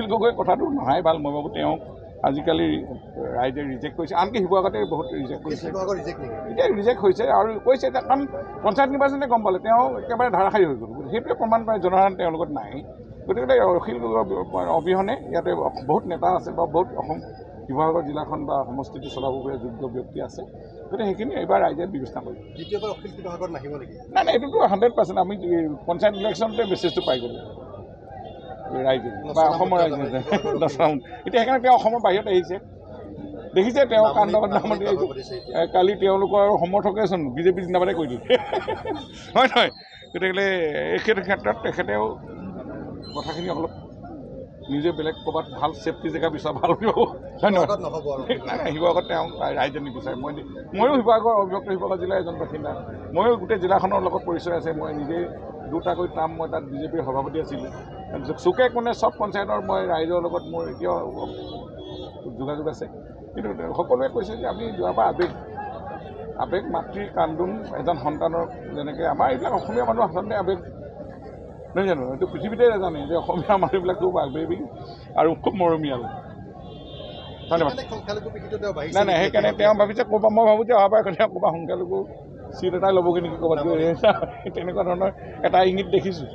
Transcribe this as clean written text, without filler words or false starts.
অখিল গগৈ কথাটো নহয় ভাল মই ভাবোঁ তেওঁক আজিকালি ৰাইজে ৰিজেক্ট কৰিছে আনকি শিৱসাগৰতে বহুত ৰিজেক্ট কৰিছে এতিয়া ৰিজেক্ট হৈছে আৰু কৈছে কাৰণ পঞ্চায়ত নিৰ্বাচনতে গম পালে তেওঁ একেবাৰে ধাৰাসাৰী হৈ গ'ল সেইটোৱে প্ৰমাণ পায় জনসাধাৰণ তেওঁৰ লগত নাই গতিকে অখিল গগৈ অবিহনে ইয়াতে বহুত নেতা আছে বা বহুত শিৱসাগৰ জিলাখন বা সমষ্টিটো চলাব পৰা যোগ্য ব্যক্তি আছে গতিকে সেইখিনি এইবাৰ ৰাইজে বিবেচনা কৰিব দ্বিতীয়বাৰ অখিল শিৱসাগৰত নাহিব নেকি নাই এইটোতো 100% আমি পঞ্চায়ত ইলেকশ্যনতে মেছেজটো পাই গ'লোঁ ৰাইজে বা অসমৰ ৰাইজে নচাওঁ এতিয়া সেইকাৰণে তেওঁ অসমৰ বাহিৰত আহিছে দেখিছে তেওঁ কাণ্ড নামত আহিছে কালি তেওঁলোকৰ সমৰ্থকেচোন বিজেপি জিন্দাবাদে কৈ দিলে হয় নহয় গতিকে এইটো ক্ষেত্ৰত তেখেতেও কথাখিনি অলপ নিজে বেলেগ ক'ৰবাত ভাল ছেফটি জেগা বিচাৰ ভাল বুলি ভাবোঁ হয় নহয় নাই শিৱসাগৰত তেওঁ ৰাইজে নিবিচাৰে ময়ো শিৱসাগৰ অবিভক্ত শিৱসাগৰ জিলাৰ এজন বাসিন্দা ময়ো গোটেই জিলাখনৰ লগত পৰিচয় আছে মই নিজেই দুটাকৈ টাৰ্ম মই তাত বিজেপিৰ সভাপতি আছিলোঁ চুকে কোণে চব পঞ্চায়তৰ মই ৰাইজৰ লগত মোৰ এতিয়াও যোগাযোগ আছে কিন্তু সকলোৱে কৈছে যে আমি যোৱাবাৰ আৱেগ মাতৃৰ কান্দোন এজন সন্তানৰ যেনেকৈ আমাৰ এইবিলাক অসমীয়া মানুহ আচলতে আৱেগ নহয় জানো এইটো পৃথিৱীতে জানে যে অসমীয়া মানুহবিলাক খুব আৱেগিক আৰু খুব মৰমীয়াল ধন্যবাদ নাই সেইকাৰণে তেওঁ ভাবিছে ক'ৰবাত মই ভাবোঁ যে অহাবাৰ ক'ৰবাত সংখ্যালঘু চিট এটাই ল'বগৈ নেকি ক'ৰবাত গৈ তেনেকুৱা ধৰণৰ এটা ইংগিত দেখিছোঁ